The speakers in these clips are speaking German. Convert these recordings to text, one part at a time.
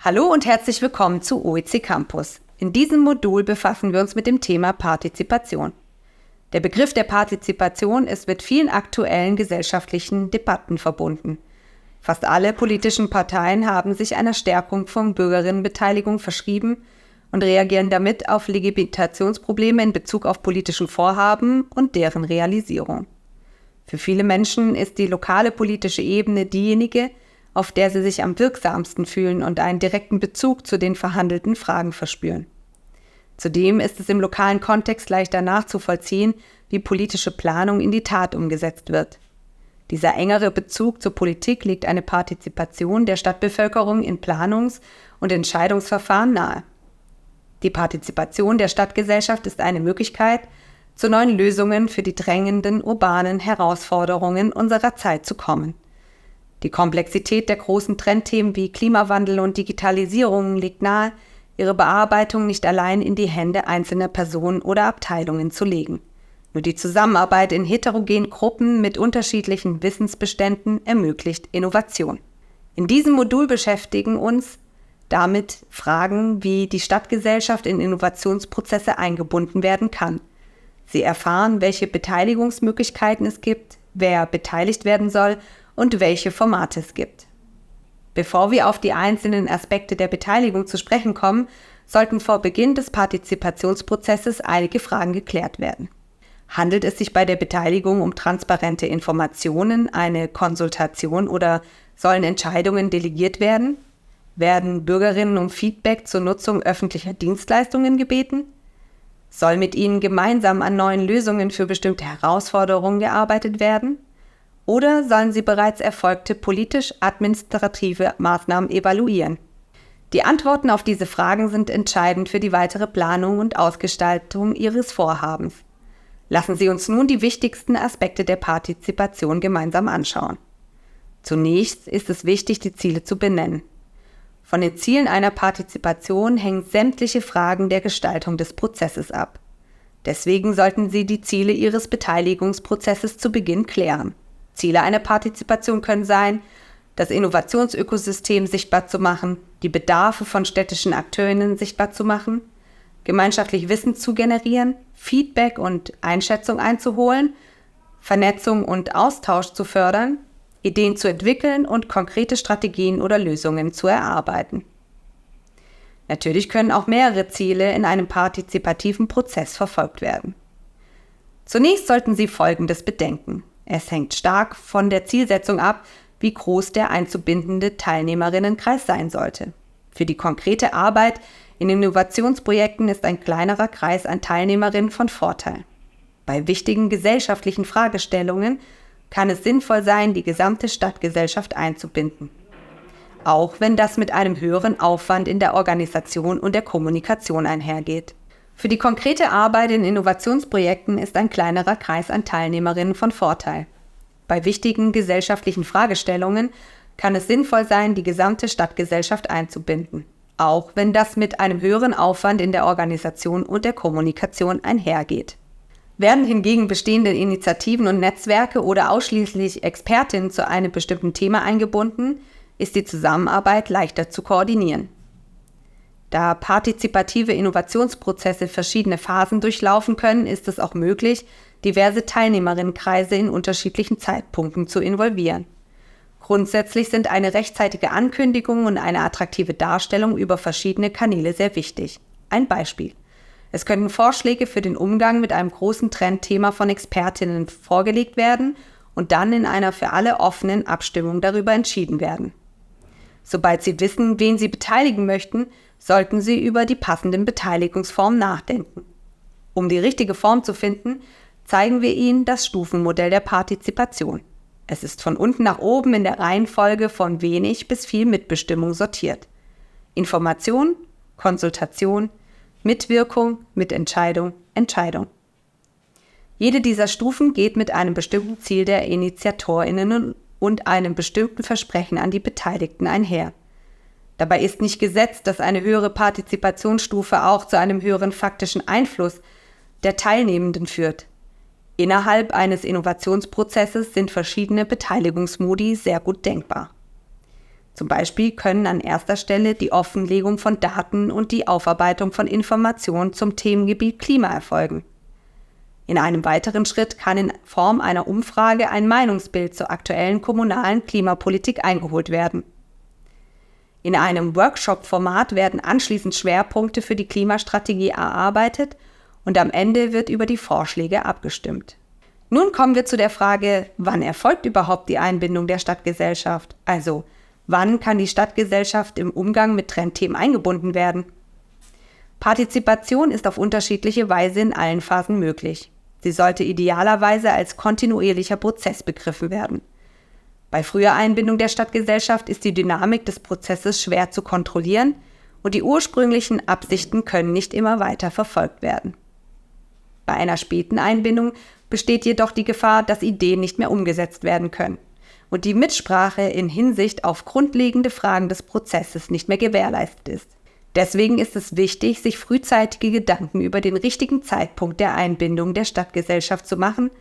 Hallo und herzlich willkommen zu OEC Campus. In diesem Modul befassen wir uns mit dem Thema Partizipation. Der Begriff der Partizipation ist mit vielen aktuellen gesellschaftlichen Debatten verbunden. Fast alle politischen Parteien haben sich einer Stärkung von Bürgerinnenbeteiligung verschrieben und reagieren damit auf Legitimationsprobleme in Bezug auf politischen Vorhaben und deren Realisierung. Für viele Menschen ist die lokale politische Ebene diejenige, auf der sie sich am wirksamsten fühlen und einen direkten Bezug zu den verhandelten Fragen verspüren. Zudem ist es im lokalen Kontext leichter nachzuvollziehen, wie politische Planung in die Tat umgesetzt wird. Dieser engere Bezug zur Politik legt eine Partizipation der Stadtbevölkerung in Planungs- und Entscheidungsverfahren nahe. Die Partizipation der Stadtgesellschaft ist eine Möglichkeit, zu neuen Lösungen für die drängenden urbanen Herausforderungen unserer Zeit zu kommen. Die Komplexität der großen Trendthemen wie Klimawandel und Digitalisierung legt nahe, ihre Bearbeitung nicht allein in die Hände einzelner Personen oder Abteilungen zu legen. Nur die Zusammenarbeit in heterogenen Gruppen mit unterschiedlichen Wissensbeständen ermöglicht Innovation. In diesem Modul beschäftigen uns damit Fragen, wie die Stadtgesellschaft in Innovationsprozesse eingebunden werden kann. Sie erfahren, welche Beteiligungsmöglichkeiten es gibt, wer beteiligt werden soll und welche Formate es gibt. Bevor wir auf die einzelnen Aspekte der Beteiligung zu sprechen kommen, sollten vor Beginn des Partizipationsprozesses einige Fragen geklärt werden. Handelt es sich bei der Beteiligung um transparente Informationen, eine Konsultation oder sollen Entscheidungen delegiert werden? Werden Bürgerinnen um Feedback zur Nutzung öffentlicher Dienstleistungen gebeten? Soll mit ihnen gemeinsam an neuen Lösungen für bestimmte Herausforderungen gearbeitet werden? Oder sollen sie bereits erfolgte politisch-administrative Maßnahmen evaluieren? Die Antworten auf diese Fragen sind entscheidend für die weitere Planung und Ausgestaltung Ihres Vorhabens. Lassen Sie uns nun die wichtigsten Aspekte der Partizipation gemeinsam anschauen. Zunächst ist es wichtig, die Ziele zu benennen. Von den Zielen einer Partizipation hängen sämtliche Fragen der Gestaltung des Prozesses ab. Deswegen sollten Sie die Ziele Ihres Beteiligungsprozesses zu Beginn klären. Ziele einer Partizipation können sein, das Innovationsökosystem sichtbar zu machen, die Bedarfe von städtischen Akteurinnen sichtbar zu machen, gemeinschaftlich Wissen zu generieren, Feedback und Einschätzung einzuholen, Vernetzung und Austausch zu fördern, Ideen zu entwickeln und konkrete Strategien oder Lösungen zu erarbeiten. Natürlich können auch mehrere Ziele in einem partizipativen Prozess verfolgt werden. Zunächst sollten Sie Folgendes bedenken. Es hängt stark von der Zielsetzung ab, wie groß der einzubindende Teilnehmerinnenkreis sein sollte. Für die konkrete Arbeit in Innovationsprojekten ist ein kleinerer Kreis an Teilnehmerinnen von Vorteil. Bei wichtigen gesellschaftlichen Fragestellungen kann es sinnvoll sein, die gesamte Stadtgesellschaft einzubinden. Auch wenn das mit einem höheren Aufwand in der Organisation und der Kommunikation einhergeht. Für die konkrete Arbeit in Innovationsprojekten ist ein kleinerer Kreis an Teilnehmerinnen von Vorteil. Bei wichtigen gesellschaftlichen Fragestellungen kann es sinnvoll sein, die gesamte Stadtgesellschaft einzubinden, auch wenn das mit einem höheren Aufwand in der Organisation und der Kommunikation einhergeht. Werden hingegen bestehende Initiativen und Netzwerke oder ausschließlich Expertinnen zu einem bestimmten Thema eingebunden, ist die Zusammenarbeit leichter zu koordinieren. Da partizipative Innovationsprozesse verschiedene Phasen durchlaufen können, ist es auch möglich, diverse Teilnehmerinnenkreise in unterschiedlichen Zeitpunkten zu involvieren. Grundsätzlich sind eine rechtzeitige Ankündigung und eine attraktive Darstellung über verschiedene Kanäle sehr wichtig. Ein Beispiel: Es können Vorschläge für den Umgang mit einem großen Trendthema von Expertinnen vorgelegt werden und dann in einer für alle offenen Abstimmung darüber entschieden werden. Sobald Sie wissen, wen Sie beteiligen möchten, sollten Sie über die passenden Beteiligungsformen nachdenken. Um die richtige Form zu finden, zeigen wir Ihnen das Stufenmodell der Partizipation. Es ist von unten nach oben in der Reihenfolge von wenig bis viel Mitbestimmung sortiert. Information, Konsultation, Mitwirkung, Mitentscheidung, Entscheidung. Jede dieser Stufen geht mit einem bestimmten Ziel der InitiatorInnen und einem bestimmten Versprechen an die Beteiligten einher. Dabei ist nicht gesetzt, dass eine höhere Partizipationsstufe auch zu einem höheren faktischen Einfluss der Teilnehmenden führt. Innerhalb eines Innovationsprozesses sind verschiedene Beteiligungsmodi sehr gut denkbar. Zum Beispiel können an erster Stelle die Offenlegung von Daten und die Aufarbeitung von Informationen zum Themengebiet Klima erfolgen. In einem weiteren Schritt kann in Form einer Umfrage ein Meinungsbild zur aktuellen kommunalen Klimapolitik eingeholt werden. In einem Workshop-Format werden anschließend Schwerpunkte für die Klimastrategie erarbeitet und am Ende wird über die Vorschläge abgestimmt. Nun kommen wir zu der Frage, wann erfolgt überhaupt die Einbindung der Stadtgesellschaft? Also, wann kann die Stadtgesellschaft im Umgang mit Trendthemen eingebunden werden? Partizipation ist auf unterschiedliche Weise in allen Phasen möglich. Sie sollte idealerweise als kontinuierlicher Prozess begriffen werden. Bei früher Einbindung der Stadtgesellschaft ist die Dynamik des Prozesses schwer zu kontrollieren und die ursprünglichen Absichten können nicht immer weiter verfolgt werden. Bei einer späten Einbindung besteht jedoch die Gefahr, dass Ideen nicht mehr umgesetzt werden können und die Mitsprache in Hinsicht auf grundlegende Fragen des Prozesses nicht mehr gewährleistet ist. Deswegen ist es wichtig, sich frühzeitige Gedanken über den richtigen Zeitpunkt der Einbindung der Stadtgesellschaft zu machen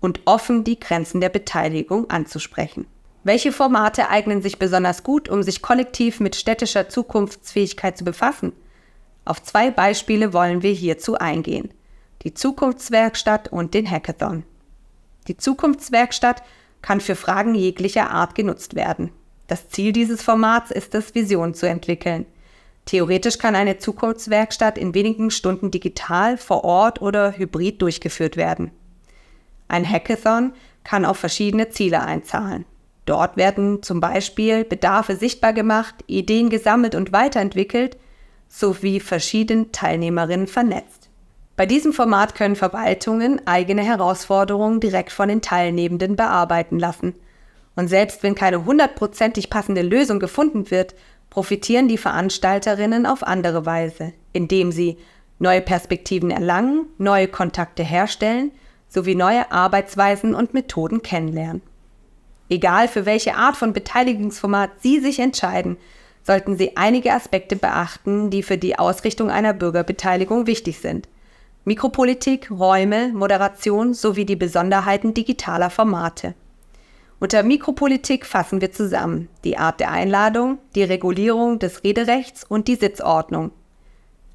und offen die Grenzen der Beteiligung anzusprechen. Welche Formate eignen sich besonders gut, um sich kollektiv mit städtischer Zukunftsfähigkeit zu befassen? Auf 2 Beispiele wollen wir hierzu eingehen: die Zukunftswerkstatt und den Hackathon. Die Zukunftswerkstatt kann für Fragen jeglicher Art genutzt werden. Das Ziel dieses Formats ist es, Visionen zu entwickeln. Theoretisch kann eine Zukunftswerkstatt in wenigen Stunden digital, vor Ort oder hybrid durchgeführt werden. Ein Hackathon kann auf verschiedene Ziele einzahlen. Dort werden zum Beispiel Bedarfe sichtbar gemacht, Ideen gesammelt und weiterentwickelt, sowie verschiedene Teilnehmerinnen vernetzt. Bei diesem Format können Verwaltungen eigene Herausforderungen direkt von den Teilnehmenden bearbeiten lassen. Und selbst wenn keine 100%ig passende Lösung gefunden wird, profitieren die Veranstalterinnen auf andere Weise, indem sie neue Perspektiven erlangen, neue Kontakte herstellen sowie neue Arbeitsweisen und Methoden kennenlernen. Egal für welche Art von Beteiligungsformat Sie sich entscheiden, sollten Sie einige Aspekte beachten, die für die Ausrichtung einer Bürgerbeteiligung wichtig sind: Mikropolitik, Räume, Moderation sowie die Besonderheiten digitaler Formate. Unter Mikropolitik fassen wir zusammen die Art der Einladung, die Regulierung des Rederechts und die Sitzordnung.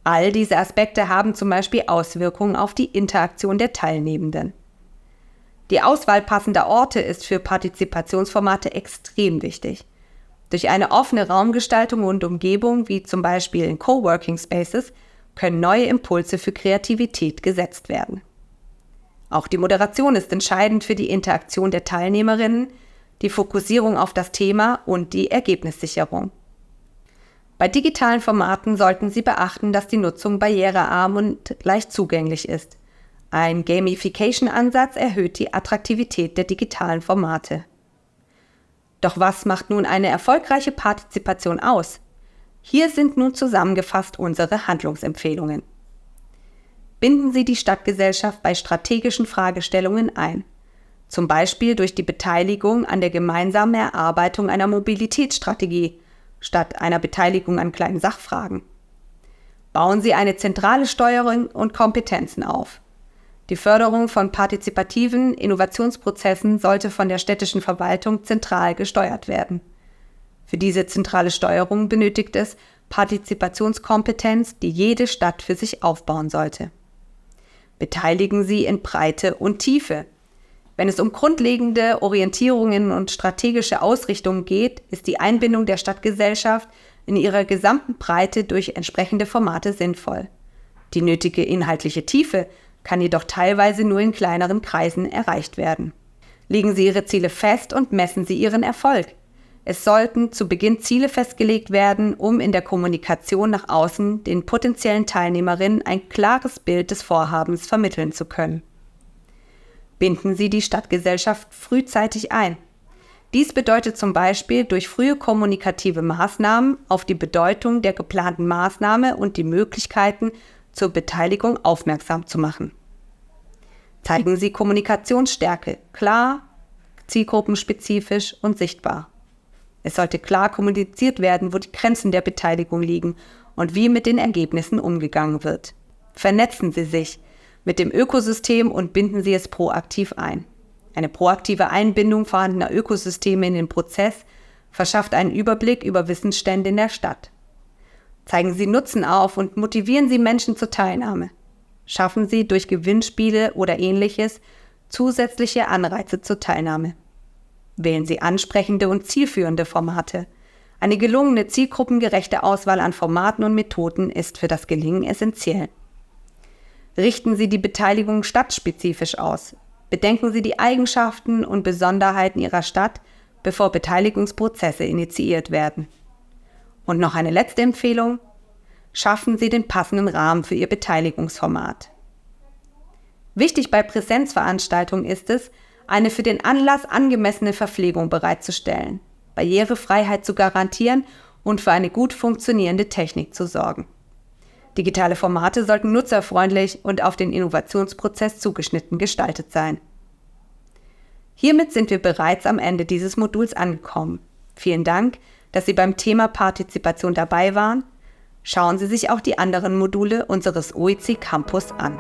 All diese Aspekte haben zum Beispiel Auswirkungen auf die Interaktion der Teilnehmenden. Die Auswahl passender Orte ist für Partizipationsformate extrem wichtig. Durch eine offene Raumgestaltung und Umgebung, wie zum Beispiel in Coworking Spaces, können neue Impulse für Kreativität gesetzt werden. Auch die Moderation ist entscheidend für die Interaktion der Teilnehmerinnen, die Fokussierung auf das Thema und die Ergebnissicherung. Bei digitalen Formaten sollten Sie beachten, dass die Nutzung barrierearm und leicht zugänglich ist. Ein Gamification-Ansatz erhöht die Attraktivität der digitalen Formate. Doch was macht nun eine erfolgreiche Partizipation aus? Hier sind nun zusammengefasst unsere Handlungsempfehlungen. Binden Sie die Stadtgesellschaft bei strategischen Fragestellungen ein, zum Beispiel durch die Beteiligung an der gemeinsamen Erarbeitung einer Mobilitätsstrategie statt einer Beteiligung an kleinen Sachfragen. Bauen Sie eine zentrale Steuerung und Kompetenzen auf. Die Förderung von partizipativen Innovationsprozessen sollte von der städtischen Verwaltung zentral gesteuert werden. Für diese zentrale Steuerung benötigt es Partizipationskompetenz, die jede Stadt für sich aufbauen sollte. Beteiligen Sie in Breite und Tiefe. Wenn es um grundlegende Orientierungen und strategische Ausrichtungen geht, ist die Einbindung der Stadtgesellschaft in ihrer gesamten Breite durch entsprechende Formate sinnvoll. Die nötige inhaltliche Tiefe kann jedoch teilweise nur in kleineren Kreisen erreicht werden. Legen Sie Ihre Ziele fest und messen Sie Ihren Erfolg. Es sollten zu Beginn Ziele festgelegt werden, um in der Kommunikation nach außen den potenziellen Teilnehmerinnen ein klares Bild des Vorhabens vermitteln zu können. Binden Sie die Stadtgesellschaft frühzeitig ein. Dies bedeutet zum Beispiel durch frühe kommunikative Maßnahmen auf die Bedeutung der geplanten Maßnahme und die Möglichkeiten zur Beteiligung aufmerksam zu machen. Zeigen Sie Kommunikationsstärke, klar, zielgruppenspezifisch und sichtbar. Es sollte klar kommuniziert werden, wo die Grenzen der Beteiligung liegen und wie mit den Ergebnissen umgegangen wird. Vernetzen Sie sich mit dem Ökosystem und binden Sie es proaktiv ein. Eine proaktive Einbindung vorhandener Ökosysteme in den Prozess verschafft einen Überblick über Wissensstände in der Stadt. Zeigen Sie Nutzen auf und motivieren Sie Menschen zur Teilnahme. Schaffen Sie durch Gewinnspiele oder Ähnliches zusätzliche Anreize zur Teilnahme. Wählen Sie ansprechende und zielführende Formate. Eine gelungene, zielgruppengerechte Auswahl an Formaten und Methoden ist für das Gelingen essentiell. Richten Sie die Beteiligung stadtspezifisch aus. Bedenken Sie die Eigenschaften und Besonderheiten Ihrer Stadt, bevor Beteiligungsprozesse initiiert werden. Und noch eine letzte Empfehlung: Schaffen Sie den passenden Rahmen für Ihr Beteiligungsformat. Wichtig bei Präsenzveranstaltungen ist es, eine für den Anlass angemessene Verpflegung bereitzustellen, Barrierefreiheit zu garantieren und für eine gut funktionierende Technik zu sorgen. Digitale Formate sollten nutzerfreundlich und auf den Innovationsprozess zugeschnitten gestaltet sein. Hiermit sind wir bereits am Ende dieses Moduls angekommen. Vielen Dank, dass Sie beim Thema Partizipation dabei waren. Schauen Sie sich auch die anderen Module unseres OEC Campus an.